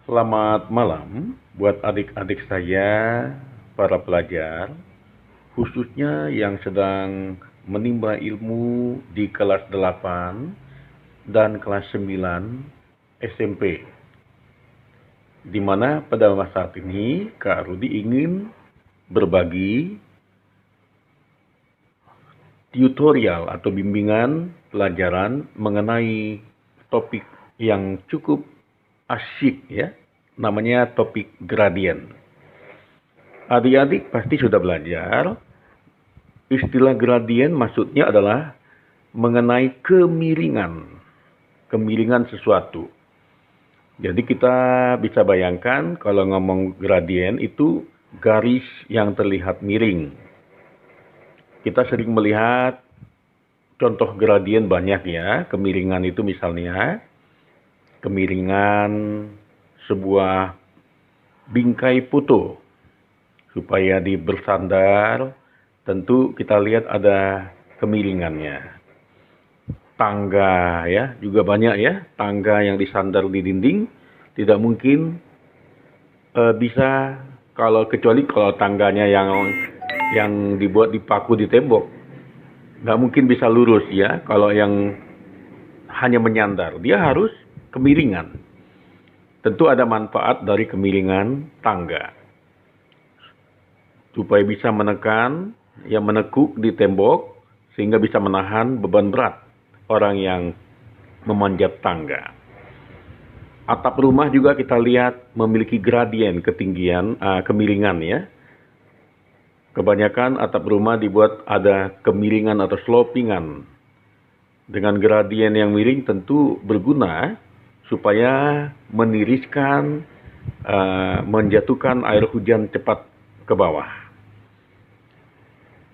Selamat malam buat adik-adik saya, para pelajar, khususnya yang sedang menimba ilmu di kelas 8 dan kelas 9 SMP. Di mana pada masa saat ini Kak Rudi ingin berbagi tutorial atau bimbingan pelajaran mengenai topik yang cukup asyik ya, namanya topik gradien. Adik-adik pasti sudah belajar, istilah gradien maksudnya adalah mengenai kemiringan sesuatu. Jadi kita bisa bayangkan kalau ngomong gradien itu garis yang terlihat miring. Kita sering melihat contoh gradien banyak ya, kemiringan itu misalnya kemiringan sebuah bingkai foto supaya bersandar, tentu kita lihat ada kemiringannya. Tangga ya, juga banyak ya, tangga yang disandar di dinding tidak mungkin bisa kecuali kalau tangganya yang dibuat dipaku di tembok. Nggak mungkin bisa lurus ya, kalau yang hanya menyandar, dia harus kemiringan. Tentu ada manfaat dari kemiringan tangga. Supaya bisa menekan, yang menekuk di tembok, sehingga bisa menahan beban berat orang yang memanjat tangga. Atap rumah juga kita lihat memiliki gradien ketinggian, kemiringan ya. Kebanyakan atap rumah dibuat ada kemiringan atau slopingan. Dengan gradien yang miring tentu berguna supaya meniriskan, menjatuhkan air hujan cepat ke bawah.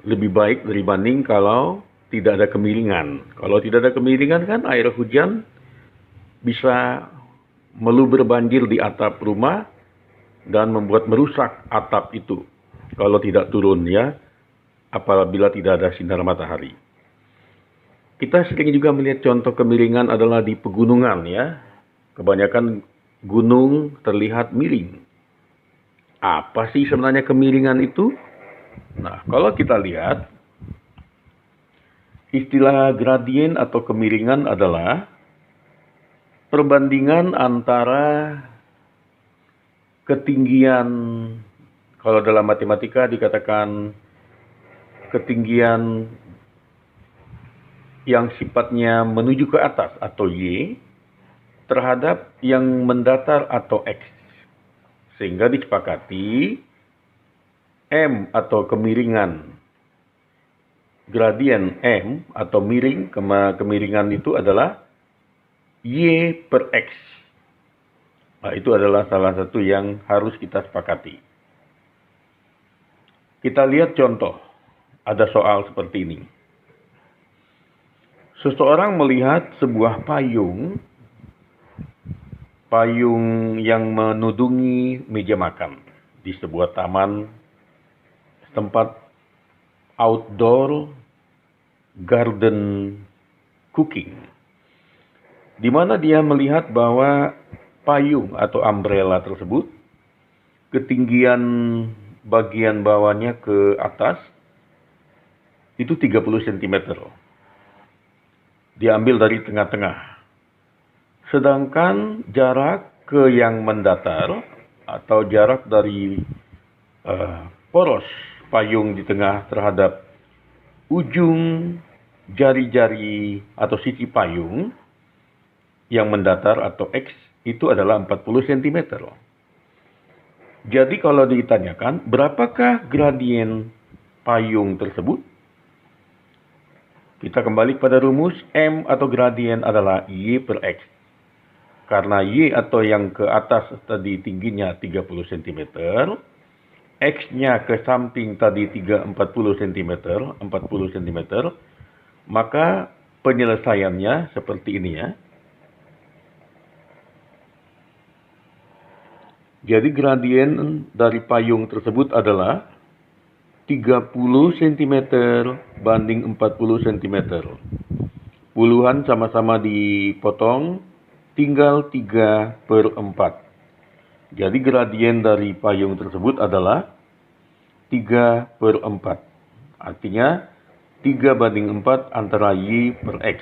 Lebih baik dibanding kalau tidak ada kemiringan. Kalau tidak ada kemiringan kan air hujan bisa meluber banjir di atap rumah dan membuat merusak atap itu kalau tidak turun ya, apabila tidak ada sinar matahari. Kita sering juga melihat contoh kemiringan adalah di pegunungan ya. Kebanyakan gunung terlihat miring. Apa sih sebenarnya kemiringan itu? Nah, kalau kita lihat, istilah gradien atau kemiringan adalah perbandingan antara ketinggian, kalau dalam matematika dikatakan ketinggian yang sifatnya menuju ke atas atau Y terhadap yang mendatar atau X. Sehingga disepakati M atau kemiringan, gradien M atau miring, kemiringan itu adalah Y per X. Nah, itu adalah salah satu yang harus kita sepakati. Kita lihat contoh, ada soal seperti ini. Seseorang melihat sebuah payung yang menudungi meja makan di sebuah taman tempat outdoor garden cooking, di mana dia melihat bahwa payung atau umbrella tersebut ketinggian bagian bawahnya ke atas itu 30 cm. Diambil dari tengah-tengah. Sedangkan jarak ke yang mendatar atau jarak dari poros payung di tengah terhadap ujung jari-jari atau sisi payung yang mendatar atau X itu adalah 40 cm. Jadi kalau ditanyakan berapakah gradien payung tersebut? Kita kembali pada rumus M atau gradien adalah Y per X. Karena Y atau yang ke atas tadi tingginya 30 cm, X-nya ke samping tadi 40 cm, maka penyelesaiannya seperti ini ya. Jadi gradien dari payung tersebut adalah 30 cm banding 40 cm. Puluhan sama-sama dipotong, tinggal 3/4. Jadi gradien dari payung tersebut adalah 3/4. Artinya 3/4 antara Y per X.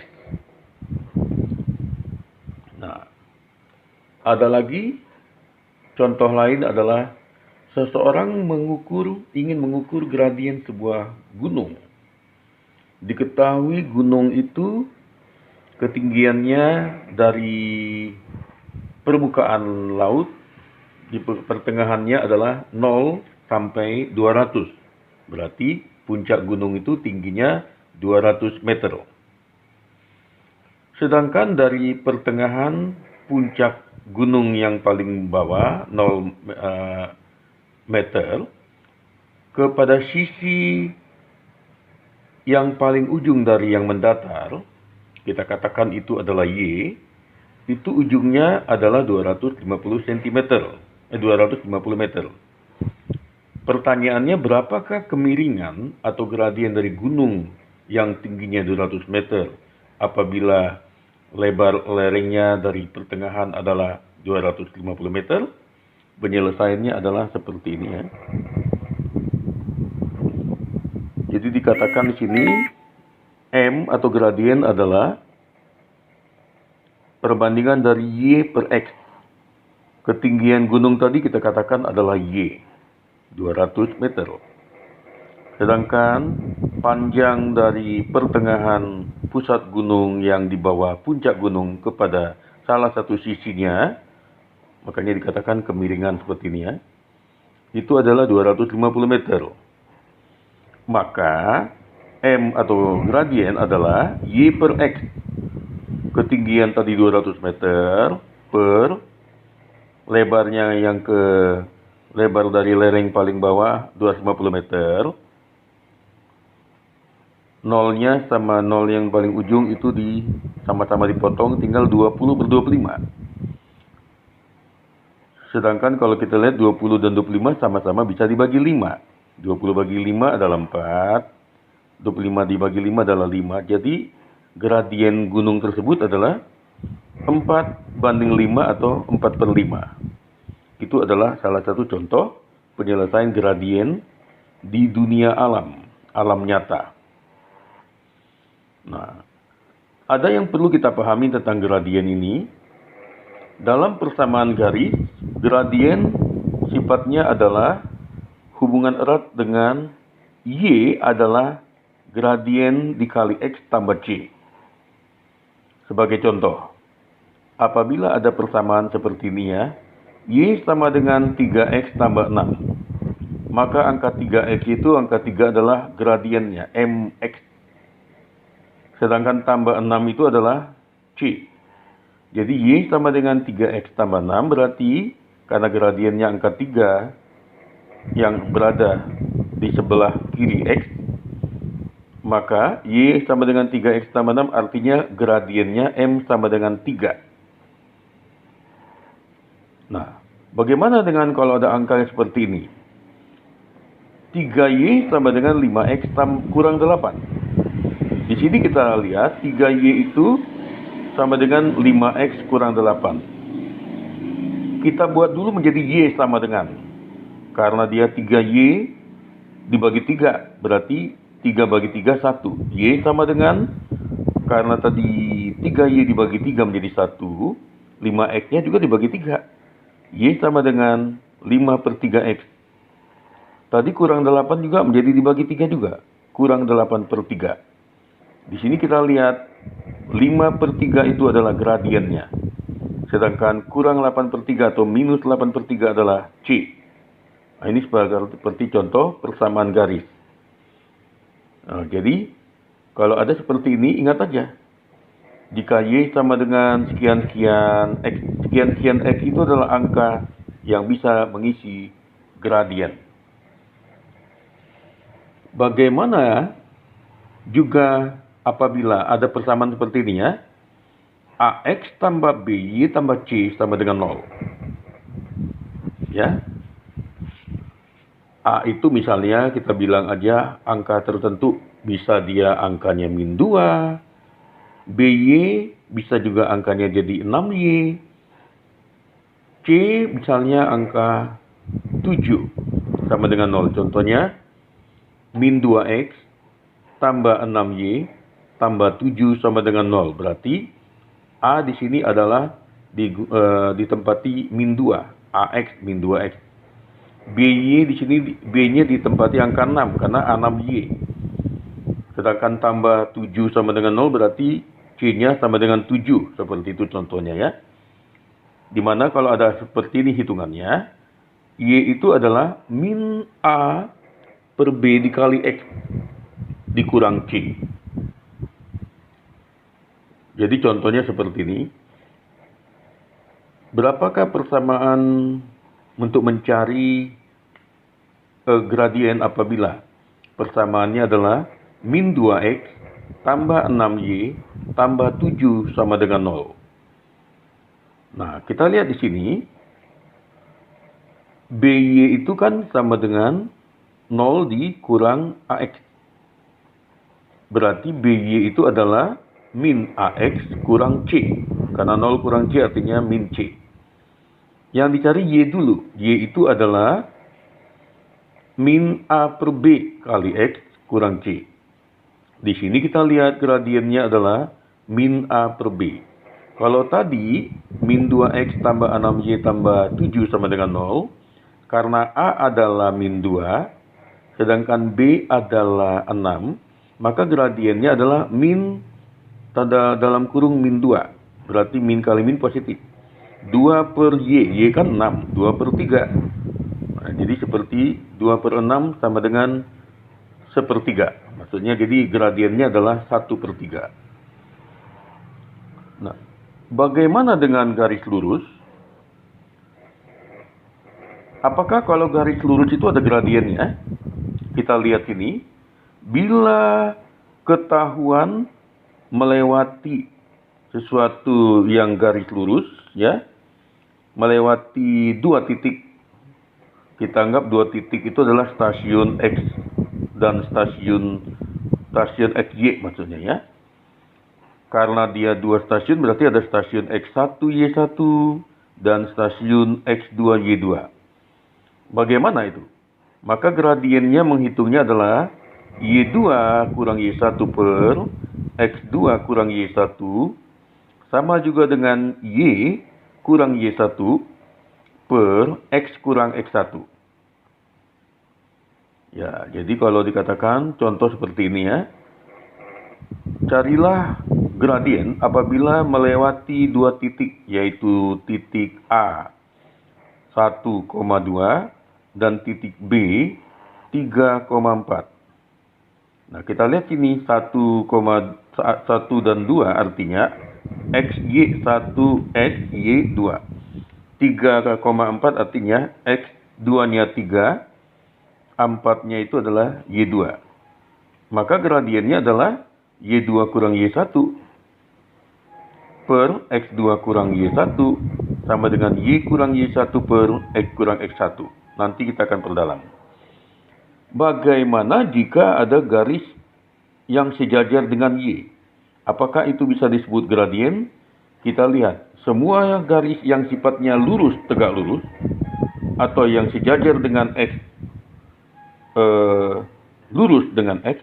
Nah, ada lagi contoh lain adalah seseorang ingin mengukur gradien sebuah gunung. Diketahui gunung itu ketinggiannya dari permukaan laut, di pertengahannya adalah 0 sampai 200. Berarti puncak gunung itu tingginya 200 meter. Sedangkan dari pertengahan puncak gunung yang paling bawah 0 meter kepada sisi yang paling ujung dari yang mendatar, kita katakan itu adalah Y, itu ujungnya adalah 250 cm, 250 meter. Pertanyaannya, berapakah kemiringan atau gradien dari gunung yang tingginya 200 meter apabila lebar lerengnya dari pertengahan adalah 250 meter? Penyelesaiannya adalah seperti ini ya. Jadi dikatakan di sini M atau gradien adalah perbandingan dari Y per X. Ketinggian gunung tadi kita katakan adalah Y, 200 meter. Sedangkan panjang dari pertengahan pusat gunung yang di bawah puncak gunung kepada salah satu sisinya, makanya dikatakan kemiringan seperti ini ya, itu adalah 250 meter. Maka M atau gradien adalah Y per X. Ketinggian tadi 200 meter per lebarnya yang ke lebar dari lereng paling bawah 250 meter. Nolnya sama nol yang paling ujung itu sama-sama dipotong, tinggal 20/25. Sedangkan kalau kita lihat 20 dan 25 sama-sama bisa dibagi 5. 20 bagi 5 adalah 4. 25 dibagi 5 adalah 5. Jadi gradien gunung tersebut adalah 4/5 atau 4/5. Itu adalah salah satu contoh penyelesaian gradien di dunia alam nyata. Nah, ada yang perlu kita pahami tentang gradien ini. Dalam persamaan garis, gradien sifatnya adalah hubungan erat dengan Y adalah gradien dikali X tambah C. Sebagai contoh, apabila ada persamaan seperti ini ya, Y sama dengan 3X tambah 6. Maka angka 3X itu, angka 3 adalah gradiennya, MX. Sedangkan tambah 6 itu adalah C. Jadi Y sama dengan 3X tambah 6, berarti karena gradiennya angka 3 yang berada di sebelah kiri X, maka Y sama dengan 3X tambah 6 artinya gradiennya M sama dengan 3. Nah, bagaimana dengan kalau ada angka yang seperti ini? 3Y sama dengan 5X kurang 8. Di sini kita lihat 3Y itu sama dengan 5X kurang 8. Kita buat dulu menjadi Y sama dengan, karena dia 3Y dibagi 3, berarti 3 bagi 3, 1. Y sama dengan, karena tadi 3Y dibagi 3 menjadi 1, 5X-nya juga dibagi 3. Y sama dengan 5/3X. Tadi kurang 8 juga menjadi dibagi 3 juga. Kurang 8/3. Di sini kita lihat 5/3 itu adalah gradiennya. Sedangkan kurang 8/3 atau minus 8/3 adalah C. Nah, ini seperti contoh persamaan garis. Nah, jadi, kalau ada seperti ini, ingat aja. Jika Y sama dengan sekian-sekian X, sekian-sekian X itu adalah angka yang bisa mengisi gradien. Bagaimana juga apabila ada persamaan seperti ini ya, AX tambah BY tambah C sama dengan 0. Ya. A itu misalnya kita bilang aja angka tertentu, bisa dia angkanya min 2, BY bisa juga angkanya jadi 6Y, C misalnya angka 7 sama dengan 0. Contohnya, min 2X tambah 6Y tambah 7 sama dengan 0. Berarti A di sini adalah ditempati min 2. AX min 2X. BY di sini B-nya ditempati angka 6 karena A6Y. Sedangkan tambah 7 sama dengan 0 berarti C-nya sama dengan 7. Seperti itu contohnya ya. Dimana kalau ada seperti ini hitungannya, Y itu adalah min A per B dikali X dikurang C. Jadi contohnya seperti ini. Berapakah persamaan untuk mencari gradien apabila persamaannya adalah min 2X tambah 6Y tambah 7 sama dengan 0. Nah, kita lihat di sini, BY itu kan sama dengan 0 dikurang AX. Berarti BY itu adalah min AX kurang C. Karena 0 kurang C artinya min C. Yang dicari Y dulu. Y itu adalah min A per B kali X kurang C. Di sini kita lihat gradiennya adalah min A per B. Kalau tadi min 2X tambah 6Y tambah 7 sama dengan 0, karena A adalah min 2, sedangkan B adalah 6, maka gradiennya adalah min dalam kurung min 2. Berarti min kali min positif. 2 per Y, Y kan 6, 2 per 3. Nah, jadi seperti 2 per 6 sama dengan 1/3. Maksudnya jadi gradiennya adalah 1/3. Nah, bagaimana dengan garis lurus? Apakah kalau garis lurus itu ada gradiennya? Kita lihat ini. Bila ketahuan melewati sesuatu yang garis lurus, ya, melewati 2 titik. Kita anggap 2 titik itu adalah stasiun X dan stasiun XY maksudnya ya. Karena dia 2 stasiun berarti ada stasiun X1, Y1 dan stasiun X2, Y2. Bagaimana itu? Maka gradiennya menghitungnya adalah Y2 kurang Y1 per X2 kurang Y1 sama juga dengan Y kurang Y1 per X kurang X1. Ya, jadi kalau dikatakan contoh seperti ini ya. Carilah gradien apabila melewati 2 titik, yaitu titik A 1,2 dan titik B 3,4. Nah, kita lihat sini 1,1 dan 2 artinya XY1, XY2. 3,4 artinya X2-nya 3, 4-nya itu adalah Y2. Maka gradiennya adalah Y2 kurang Y1 per X2 kurang Y1 sama dengan Y kurang Y1 per X kurang X1. Nanti kita akan perdalam. Bagaimana jika ada garis yang sejajar dengan Y? Apakah itu bisa disebut gradien? Kita lihat, semua garis yang sifatnya lurus, tegak lurus, atau yang sejajar dengan X, lurus dengan X,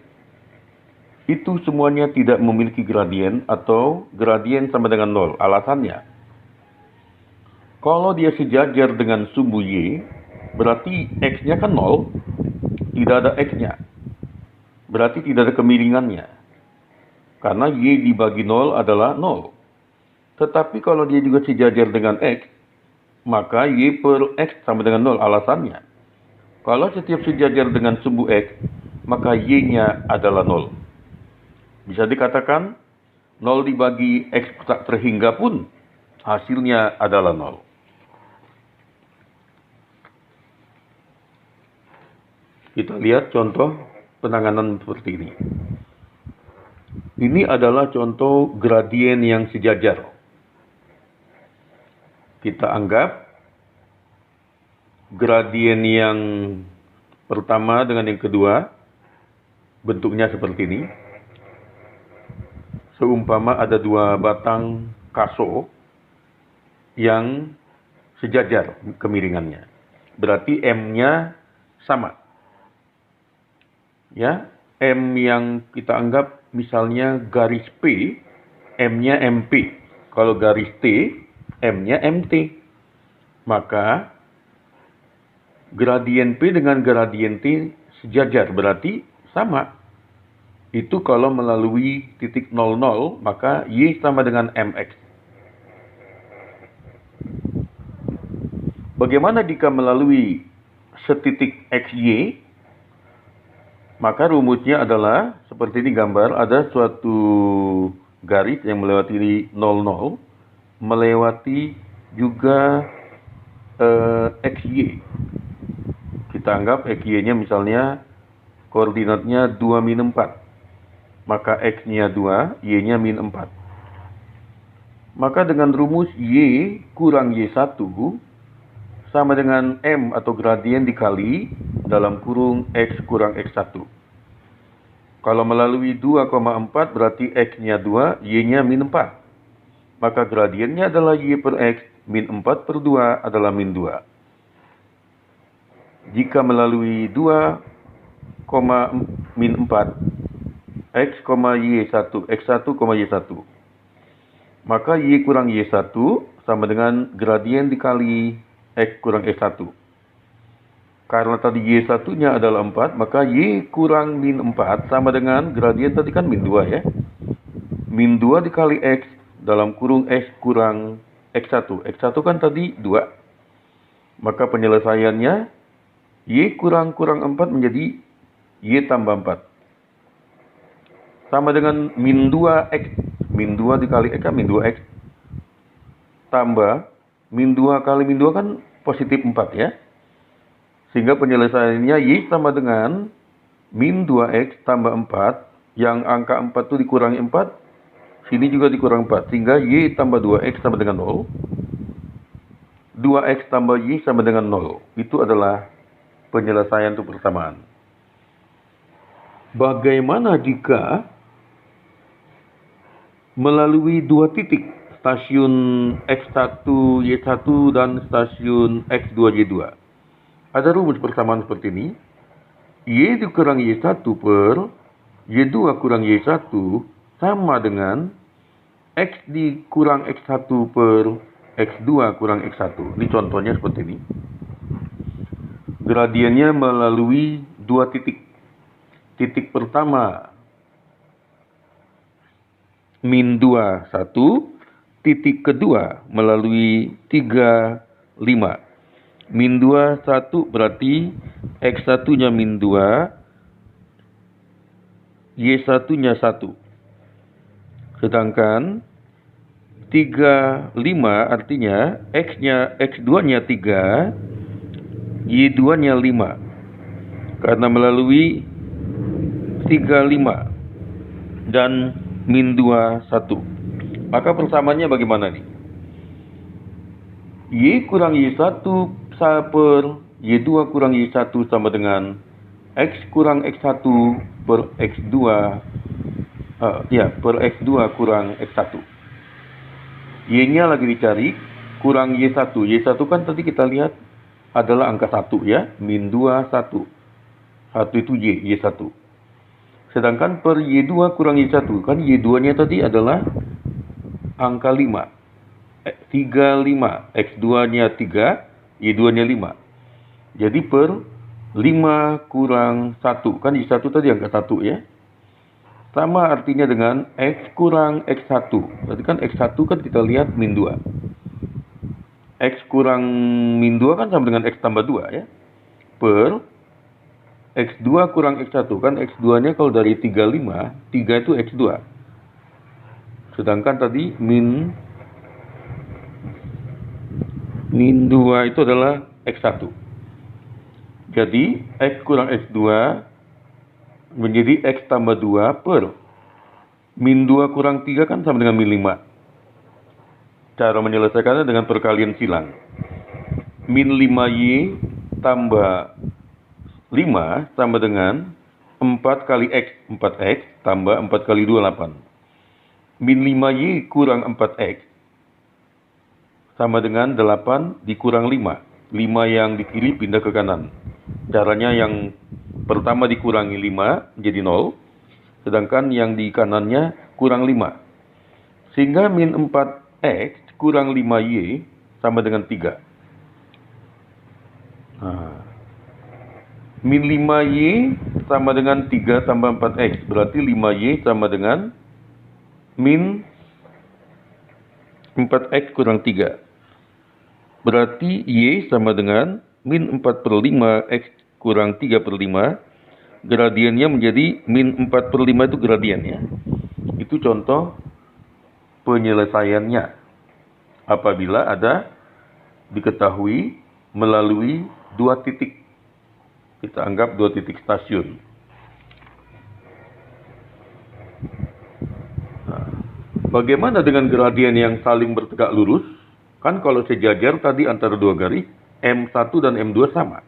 itu semuanya tidak memiliki gradien atau gradien sama dengan 0. Alasannya, kalau dia sejajar dengan sumbu Y, berarti X-nya kan 0, tidak ada X-nya. Berarti tidak ada kemiringannya. Karena Y dibagi 0 adalah 0. Tetapi kalau dia juga sejajar dengan X, maka Y per X sama dengan 0. Alasannya, kalau setiap sejajar dengan sumbu X, maka Y-nya adalah 0. Bisa dikatakan 0 dibagi X tak terhingga pun hasilnya adalah 0. Kita lihat contoh penanganan seperti ini. Ini adalah contoh gradien yang sejajar. Kita anggap gradien yang pertama dengan yang kedua bentuknya seperti ini. Seumpama ada 2 batang kaso yang sejajar kemiringannya. Berarti M-nya sama. Ya, M yang kita anggap misalnya garis P, M-nya MP. Kalau garis T, M-nya MT. Maka gradien P dengan gradien T sejajar, berarti sama. Itu kalau melalui titik 00, maka Y sama dengan MX. Bagaimana jika melalui setitik XY? Maka rumusnya adalah seperti ini gambar, ada suatu garis yang melewati 00, melewati juga XY. Kita anggap XY-nya misalnya koordinatnya 2 min 4. Maka X-nya 2, Y-nya min 4. Maka dengan rumus Y kurang Y1 sama dengan M atau gradien dikali dalam kurung X kurang X1. Kalau melalui 2,4 berarti X-nya 2, Y-nya min 4. Maka gradiennya adalah Y per X, min 4 per 2 adalah min 2. Jika melalui 2, min 4, X, Y1, X1, Y1. Maka Y kurang Y1 sama dengan gradien dikali X kurang X1. Karena tadi Y1-nya adalah 4, maka Y kurang min 4 sama dengan gradien tadi kan min 2 ya. Min 2 dikali X dalam kurung X kurang X1. X1 kan tadi 2. Maka penyelesaiannya Y kurang 4 menjadi Y tambah 4. Sama dengan min 2X. Min 2 dikali X kan min 2X. Tambah, min 2 kali min 2 kan positif 4 ya. Sehingga penyelesaiannya Y sama dengan min 2X tambah 4. Yang angka 4 itu dikurangi 4. Sini juga dikurang 4. Sehingga Y tambah 2X sama dengan 0. 2X tambah Y sama dengan 0. Itu adalah penyelesaian untuk persamaan. Bagaimana jika melalui dua titik, stasiun X1, Y1 dan stasiun X2, Y2. Ada rumus persamaan seperti ini. Y dikurang Y1 per Y2 kurang Y1 sama dengan X dikurang X1 per X2 kurang X1. Ini contohnya seperti ini. Gradiennya melalui dua titik. Titik pertama min 2, 1. Titik kedua melalui 3, 5. Min 2, 1 berarti X1-nya min 2, Y1-nya 1. Sedangkan 3, 5 artinya X2-nya 3, Y2-nya 5. Karena melalui 3, 5 dan min 2, 1. Maka persamaannya bagaimana nih? Y kurang Y1 per Y2 kurang Y1 sama dengan X kurang X1 per X2 per X2 kurang X1. Y-nya lagi dicari, kurang Y1. Y1 kan tadi kita lihat adalah angka 1 ya, min 2, 1. 1 itu Y1. Sedangkan per Y2 kurang Y1, kan Y2-nya tadi adalah angka 5. 3, 5. X2-nya 3, Y2-nya 5. Jadi per 5 kurang 1. Kan Y1 tadi angka 1 ya. Sama artinya dengan X kurang X1. Berarti kan X1 kan kita lihat min 2. X kurang min 2 kan sama dengan X tambah 2 ya. Per X2 kurang X1. Kan X2-nya kalau dari 3, 5, 3 itu X2. Sedangkan tadi min 2 itu adalah X1. Jadi X kurang X2 menjadi X tambah 2 per min 2 kurang 3 kan sama dengan min 5. Cara menyelesaikannya dengan perkalian silang. Min 5Y tambah 5 sama dengan 4 kali X. 4X tambah 4 kali 2, 8. Min 5Y kurang 4X sama dengan 8 dikurang 5. 5 yang di kiri pindah ke kanan. Caranya yang pertama dikurangi 5 menjadi 0, sedangkan yang di kanannya kurang 5. Sehingga min 4x kurang 5y sama dengan 3. Nah, min 5y sama dengan 3 tambah 4x. Berarti 5y sama dengan min 4x kurang 3. Berarti y sama dengan min 4 per 5 x kurang 3 per 5. Gradiennya menjadi min 4 per 5 itu gradiennya. Itu contoh penyelesaiannya apabila ada diketahui melalui 2 titik. Kita anggap 2 titik stasiun. Nah, bagaimana dengan gradien yang saling bertegak lurus? Kan kalau sejajar tadi antara 2 garis, M1 dan M2 sama.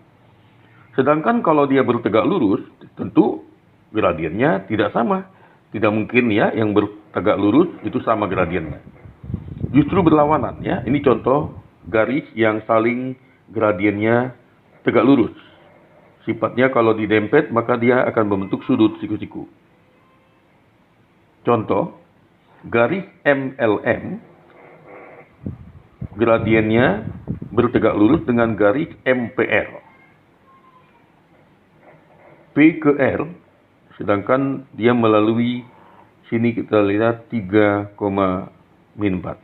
Sedangkan kalau dia bertegak lurus, tentu gradiennya tidak sama. Tidak mungkin ya yang bertegak lurus itu sama gradiennya. Justru berlawanan ya. Ini contoh garis yang saling gradiennya tegak lurus. Sifatnya kalau didempet maka dia akan membentuk sudut siku-siku. Contoh, garis MLM gradiennya bertegak lurus dengan garis MPR. P ke R, sedangkan dia melalui sini kita lihat 3, min 4.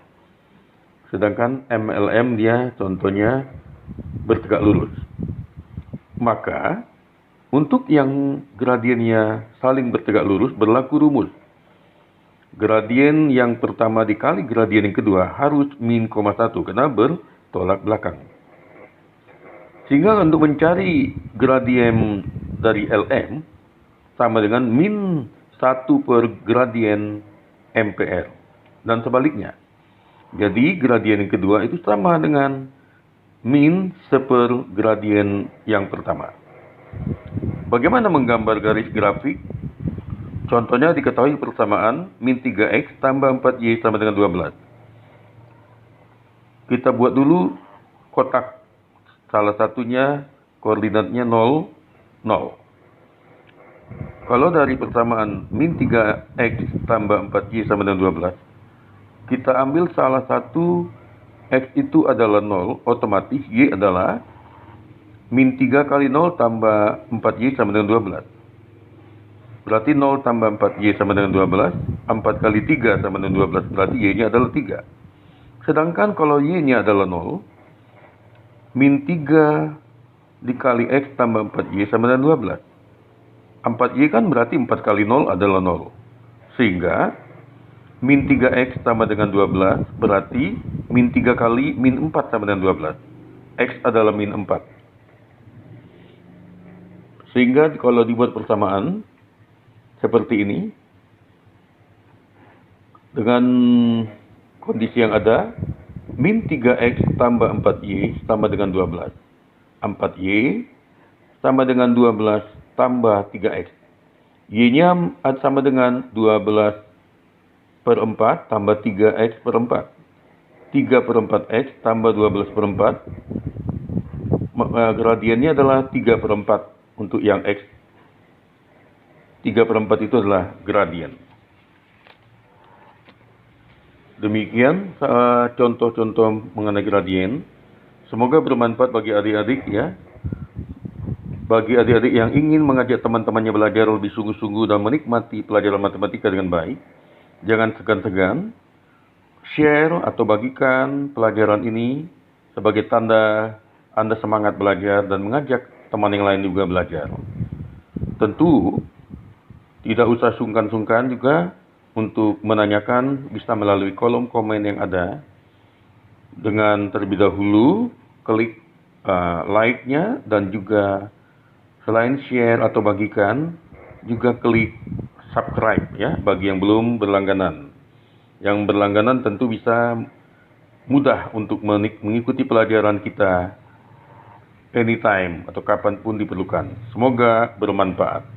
Sedangkan MLM dia contohnya bertegak lurus. Maka untuk yang gradiennya saling bertegak lurus berlaku rumus. Gradien yang pertama dikali gradien yang kedua harus min, 1 karena bertolak belakang. Sehingga untuk mencari gradien dari LM sama dengan min 1 per gradien MPR. Dan sebaliknya. Jadi gradien yang kedua itu sama dengan min 1 gradien yang pertama. Bagaimana menggambar garis grafik? Contohnya diketahui persamaan min 3x tambah 4y sama dengan 12. Kita buat dulu kotak. Salah satunya koordinatnya 0, 0. Kalau dari persamaan min 3x tambah 4y sama dengan 12, kita ambil salah satu x itu adalah 0, otomatis y adalah min 3 kali 0 tambah 4y sama dengan 12. Berarti 0 tambah 4y sama dengan 12. 4 kali 3 sama dengan 12. Berarti y-nya adalah 3. Sedangkan kalau y-nya adalah 0, min 3 dikali x tambah 4y sama dengan 12. 4y kan berarti 4 kali 0 adalah 0. Sehingga min 3x sama dengan 12 berarti min 3 kali min 4 sama dengan 12. X adalah min 4. Sehingga kalau dibuat persamaan seperti ini, dengan kondisi yang ada, min 3x tambah 4y sama dengan 12. 4y sama dengan 12 tambah 3x. Y-nya sama dengan 12 per 4 tambah 3x per 4. 3 per 4x tambah 12 per 4. Gradiennya adalah 3 per 4 untuk yang x. 3 per 4 itu adalah gradien. Demikian contoh-contoh mengenai gradien. Semoga bermanfaat bagi adik-adik ya. Bagi adik-adik yang ingin mengajak teman-temannya belajar lebih sungguh-sungguh dan menikmati pelajaran matematika dengan baik, jangan segan-segan share atau bagikan pelajaran ini sebagai tanda Anda semangat belajar dan mengajak teman yang lain juga belajar. Tentu tidak usah sungkan-sungkan juga untuk menanyakan, bisa melalui kolom komen yang ada. Dengan terlebih dahulu klik like-nya dan juga selain share atau bagikan, juga klik subscribe ya bagi yang belum berlangganan. Yang berlangganan tentu bisa mudah untuk mengikuti pelajaran kita anytime atau kapanpun diperlukan. Semoga bermanfaat.